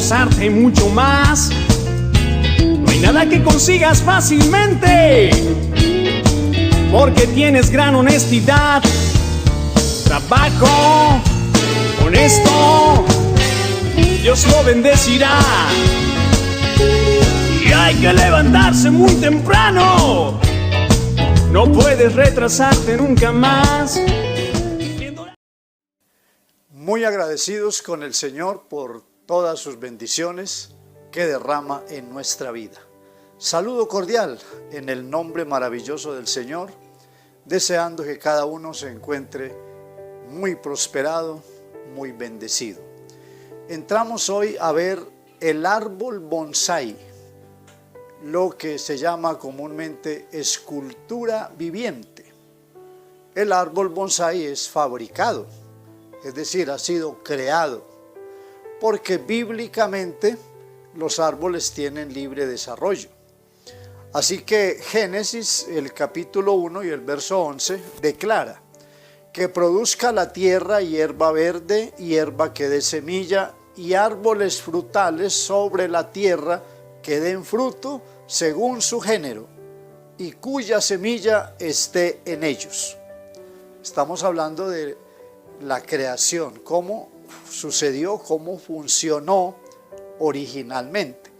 esforzarte mucho más. No hay nada que consigas fácilmente, porque tienes gran honestidad, trabajo honesto, Dios lo bendecirá. Y hay que levantarse muy temprano, no puedes retrasarte nunca más. Muy agradecidos con el Señor por todas sus bendiciones que derrama en nuestra vida. Saludo cordial en el nombre maravilloso del Señor, deseando que cada uno se encuentre muy prosperado, muy bendecido. Entramos hoy a ver el árbol bonsái, lo que se llama comúnmente escultura viviente. El árbol bonsái es fabricado, es decir, ha sido creado, porque bíblicamente los árboles tienen libre desarrollo. Así que Génesis, el capítulo 1 y el verso 11, declara que produzca la tierra hierba verde, hierba que dé semilla, y árboles frutales sobre la tierra que den fruto según su género, y cuya semilla esté en ellos. Estamos hablando de la creación, cómo sucedió, cómo funcionó originalmente.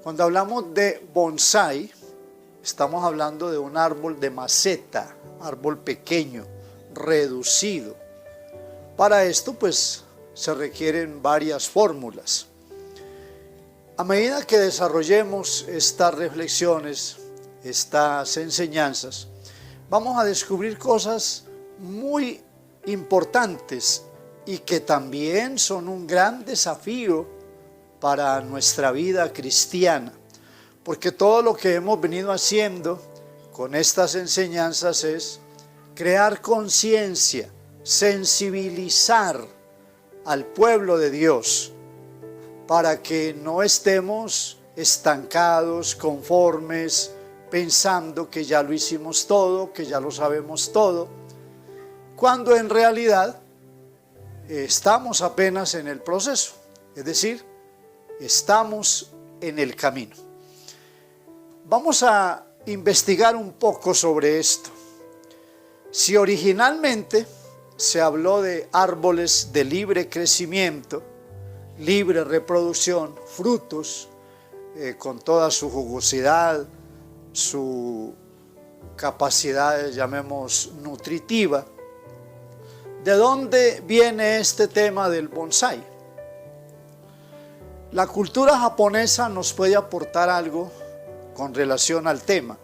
Cuando hablamos de bonsái, estamos hablando de un árbol de maceta, árbol pequeño, reducido. Para esto, pues, se requieren varias fórmulas. A medida que desarrollemos estas reflexiones, estas enseñanzas, vamos a descubrir cosas muy importantes y que también son un gran desafío para nuestra vida cristiana, porque todo lo que hemos venido haciendo con estas enseñanzas es crear conciencia, sensibilizar al pueblo de Dios para que no estemos estancados, conformes, pensando que ya lo hicimos todo, que ya lo sabemos todo, cuando en realidad estamos apenas en el proceso, es decir, estamos en el camino. Vamos a investigar un poco sobre esto. Si originalmente se habló de árboles de libre crecimiento, libre reproducción, frutos, con toda su jugosidad, su capacidad, llamemos, nutritiva, ¿de dónde viene este tema del bonsái? La cultura japonesa nos puede aportar algo con relación al tema.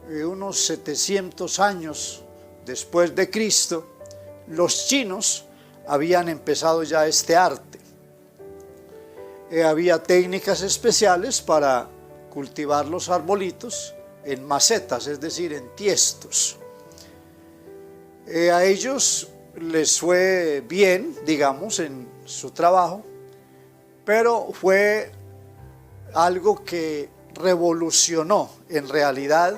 Unos 700 años después de Cristo, los chinos habían empezado ya este arte. Había técnicas especiales para cultivar los arbolitos en macetas, es decir, en tiestos. A ellos les fue bien, digamos, en su trabajo, pero fue algo que revolucionó en realidad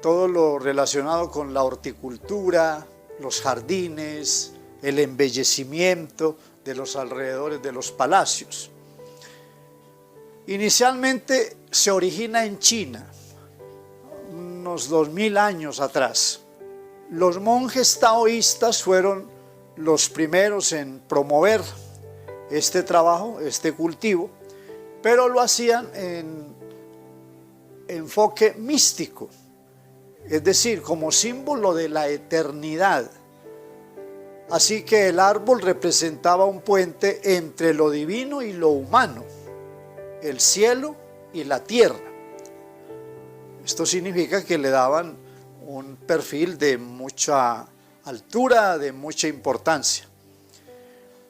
todo lo relacionado con la horticultura, los jardines, el embellecimiento de los alrededores de los palacios. Inicialmente se origina en China, unos 2000 años atrás. Los monjes taoístas fueron los primeros en promover este trabajo, este cultivo, pero lo hacían en enfoque místico, es decir, como símbolo de la eternidad. Así que el árbol representaba un puente entre lo divino y lo humano, el cielo y la tierra. Esto significa que le daban un perfil de mucha altura, de mucha importancia.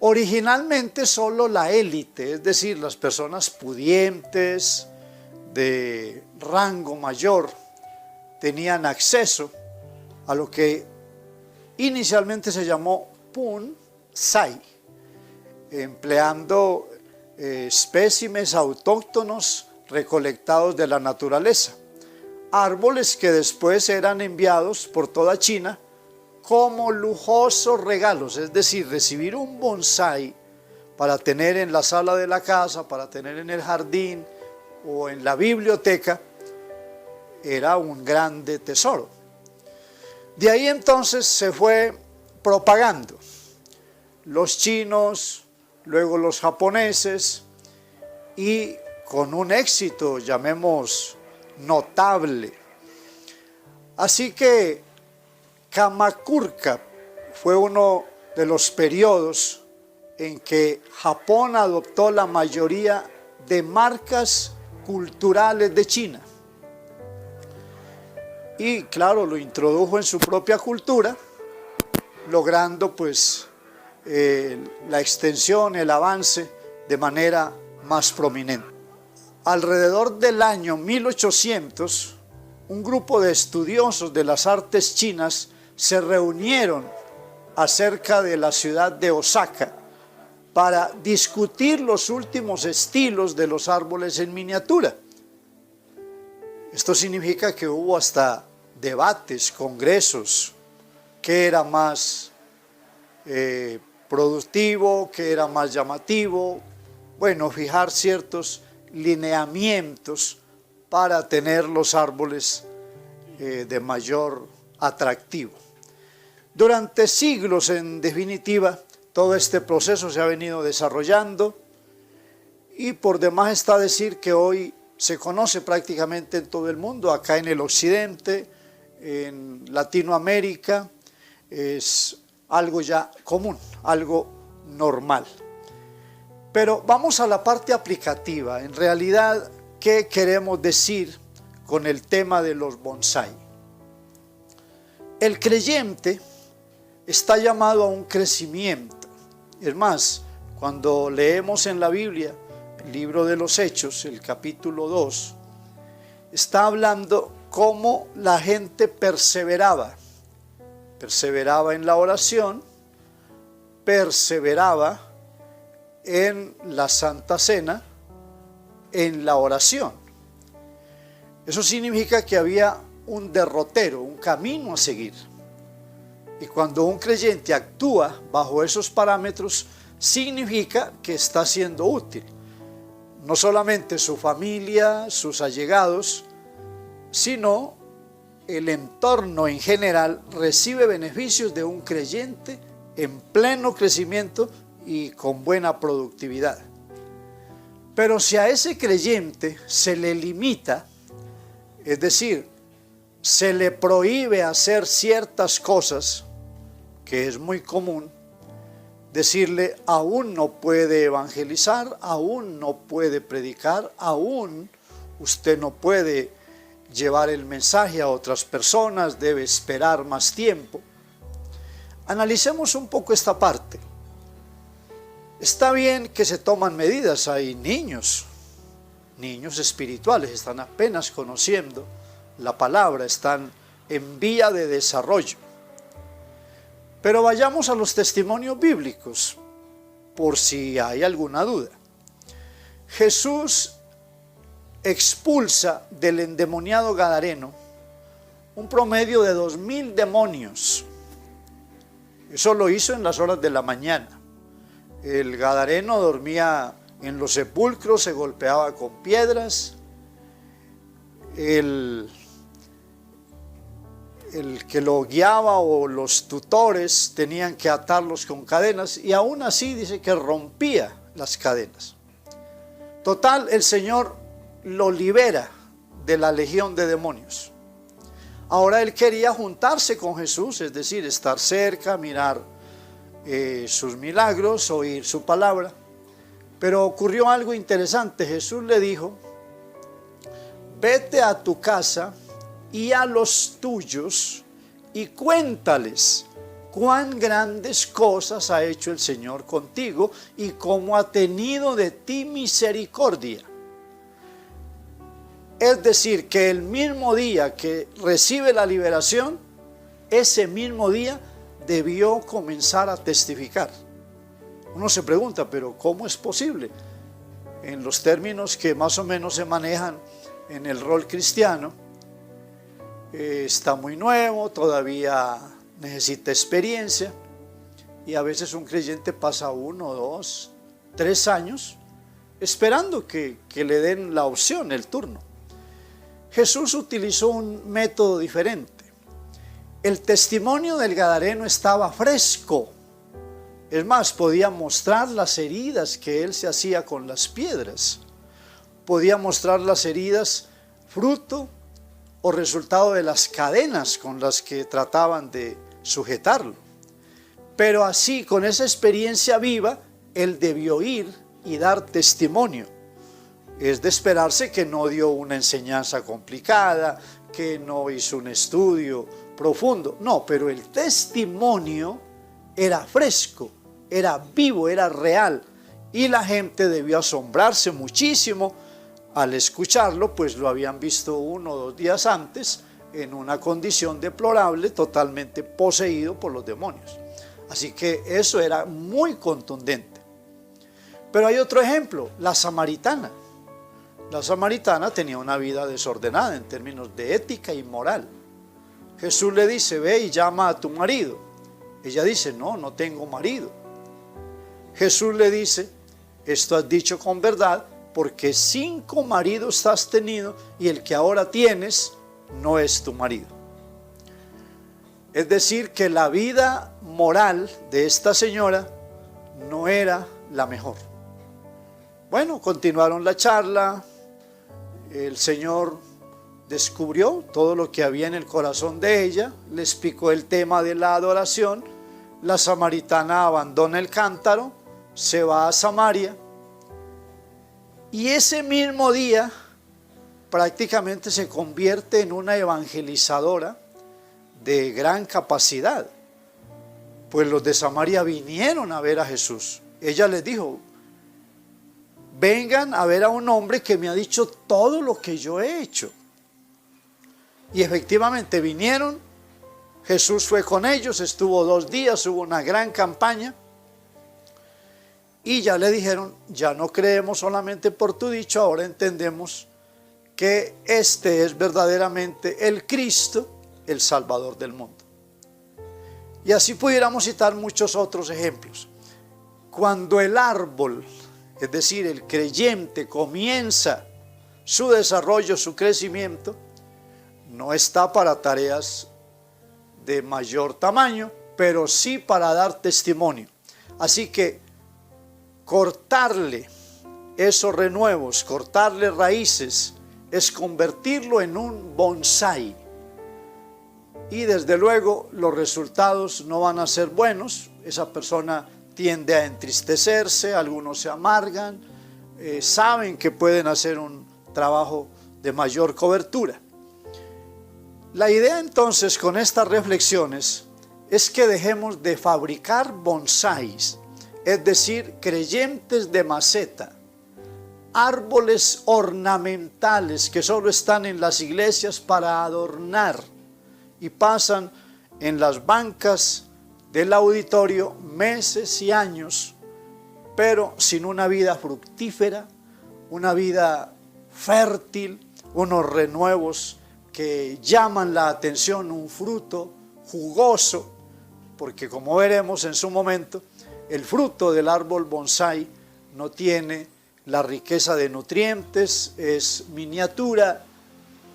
Originalmente solo la élite, es decir, las personas pudientes, de rango mayor, tenían acceso a lo que inicialmente se llamó bonsái, empleando espécimes autóctonos recolectados de la naturaleza, árboles que después eran enviados por toda China como lujosos regalos. Es decir, recibir un bonsái para tener en la sala de la casa, para tener en el jardín o en la biblioteca, era un grande tesoro. De ahí entonces se fue propagando. Los chinos, luego los japoneses, y con un éxito, llamemos, notable. Así que Kamakura fue uno de los periodos en que Japón adoptó la mayoría de marcas culturales de China. Y claro, lo introdujo en su propia cultura, logrando pues la extensión, el avance de manera más prominente. Alrededor del año 1800, un grupo de estudiosos de las artes chinas se reunieron acerca de la ciudad de Osaka para discutir los últimos estilos de los árboles en miniatura. Esto significa que hubo hasta debates, congresos, qué era más productivo, qué era más llamativo, bueno, fijar ciertos lineamientos para tener los árboles de mayor atractivo. Durante siglos, en definitiva, todo este proceso se ha venido desarrollando y por demás está decir que hoy se conoce prácticamente en todo el mundo, acá en el occidente, en Latinoamérica, es algo ya común, algo normal. Pero vamos a la parte aplicativa. En realidad, ¿qué queremos decir con el tema de los bonsái? El creyente está llamado a un crecimiento. Es más, cuando leemos en la Biblia el libro de los Hechos, el capítulo 2, está hablando cómo la gente perseveraba en la oración, perseveraba en la Santa Cena, en la oración. Eso significa que había un derrotero, un camino a seguir. Y cuando un creyente actúa bajo esos parámetros, significa que está siendo útil. No solamente su familia, sus allegados, sino el entorno en general recibe beneficios de un creyente en pleno crecimiento y con buena productividad. Pero si a ese creyente se le limita, es decir, se le prohíbe hacer ciertas cosas, que es muy común, decirle aún no puede evangelizar, aún no puede predicar, aún usted no puede llevar el mensaje a otras personas, debe esperar más tiempo. Analicemos un poco esta parte. Está bien que se toman medidas, hay niños espirituales, están apenas conociendo la palabra, están en vía de desarrollo. Pero vayamos a los testimonios bíblicos, por si hay alguna duda. Jesús expulsa del endemoniado gadareno un promedio de 2000 demonios. Eso lo hizo en las horas de la mañana. El gadareno dormía en los sepulcros, se golpeaba con piedras. El que lo guiaba o los tutores tenían que atarlos con cadenas y aún así dice que rompía las cadenas. Total, el Señor lo libera de la legión de demonios. Ahora él quería juntarse con Jesús, es decir, estar cerca, mirar sus milagros, oír su palabra. Pero ocurrió algo interesante. Jesús le dijo: vete a tu casa y a los tuyos y cuéntales cuán grandes cosas ha hecho el Señor contigo y cómo ha tenido de ti misericordia. Es decir, que el mismo día que recibe la liberación, ese mismo día debió comenzar a testificar. Uno se pregunta, pero ¿cómo es posible? En los términos que más o menos se manejan en el rol cristiano, está muy nuevo, todavía necesita experiencia y a veces un creyente pasa 1, 2, 3 años esperando que le den la opción, el turno. Jesús utilizó un método diferente. El testimonio del gadareno estaba fresco. Es más, podía mostrar las heridas que él se hacía con las piedras. Podía mostrar las heridas fruto o resultado de las cadenas con las que trataban de sujetarlo. Pero así, con esa experiencia viva, él debió ir y dar testimonio. Es de esperarse que no dio una enseñanza complicada, que no hizo un estudio profundo. No, pero el testimonio era fresco, era vivo, era real. Y la gente debió asombrarse muchísimo al escucharlo, pues lo habían visto 1 o 2 días antes en una condición deplorable, totalmente poseído por los demonios. Así que eso era muy contundente. Pero hay otro ejemplo, la samaritana. La samaritana tenía una vida desordenada en términos de ética y moral. Jesús le dice, ve y llama a tu marido. Ella dice, no, no tengo marido. Jesús le dice, esto has dicho con verdad, porque 5 maridos has tenido y el que ahora tienes no es tu marido. Es decir, que la vida moral de esta señora no era la mejor. Bueno, continuaron la charla. El Señor descubrió todo lo que había en el corazón de ella, le explicó el tema de la adoración. La samaritana abandona el cántaro, se va a Samaria y ese mismo día prácticamente se convierte en una evangelizadora de gran capacidad, pues los de Samaria vinieron a ver a Jesús. Ella les dijo, vengan a ver a un hombre que me ha dicho todo lo que yo he hecho. Y efectivamente vinieron, Jesús fue con ellos, estuvo 2 días, hubo una gran campaña. Y ya le dijeron, ya no creemos solamente por tu dicho, ahora entendemos que este es verdaderamente el Cristo, el Salvador del mundo. Y así pudiéramos citar muchos otros ejemplos. Cuando el árbol, es decir, el creyente, comienza su desarrollo, su crecimiento, no está para tareas de mayor tamaño, pero sí para dar testimonio. Así que cortarle esos renuevos, cortarle raíces, es convertirlo en un bonsái. Y desde luego los resultados no van a ser buenos. Esa persona tiende a entristecerse, algunos se amargan, saben que pueden hacer un trabajo de mayor cobertura. La idea entonces con estas reflexiones es que dejemos de fabricar bonsáis, es decir, creyentes de maceta, árboles ornamentales que solo están en las iglesias para adornar y pasan en las bancas del auditorio meses y años, pero sin una vida fructífera, una vida fértil, unos renuevos que llaman la atención, un fruto jugoso, porque como veremos en su momento, el fruto del árbol bonsái no tiene la riqueza de nutrientes, es miniatura,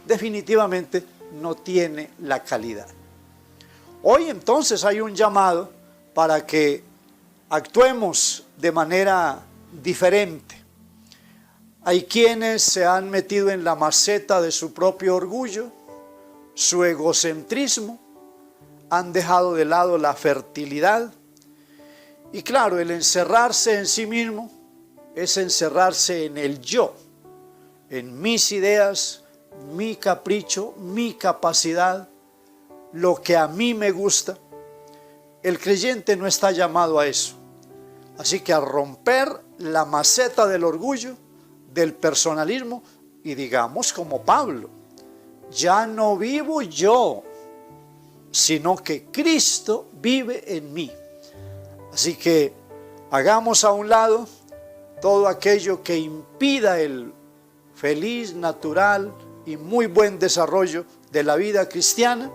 definitivamente no tiene la calidad. Hoy entonces hay un llamado para que actuemos de manera diferente. Hay quienes se han metido en la maceta de su propio orgullo, su egocentrismo, han dejado de lado la fertilidad. Y claro, el encerrarse en sí mismo es encerrarse en el yo, en mis ideas, mi capricho, mi capacidad, lo que a mí me gusta. El creyente no está llamado a eso. Así que a romper la maceta del orgullo, del personalismo, y digamos como Pablo, ya no vivo yo, sino que Cristo vive en mí. Así que hagamos a un lado todo aquello que impida el feliz, natural y muy buen desarrollo de la vida cristiana.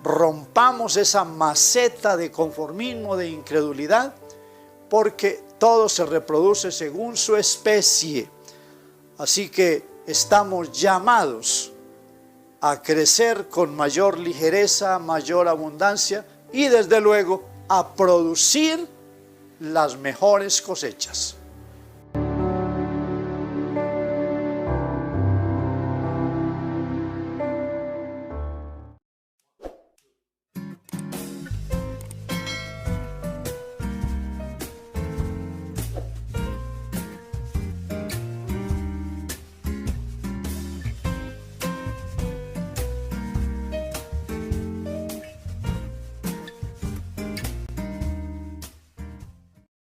Rompamos esa maceta de conformismo, de incredulidad, porque todo se reproduce según su especie. Así que estamos llamados a crecer con mayor ligereza, mayor abundancia y desde luego a producir las mejores cosechas.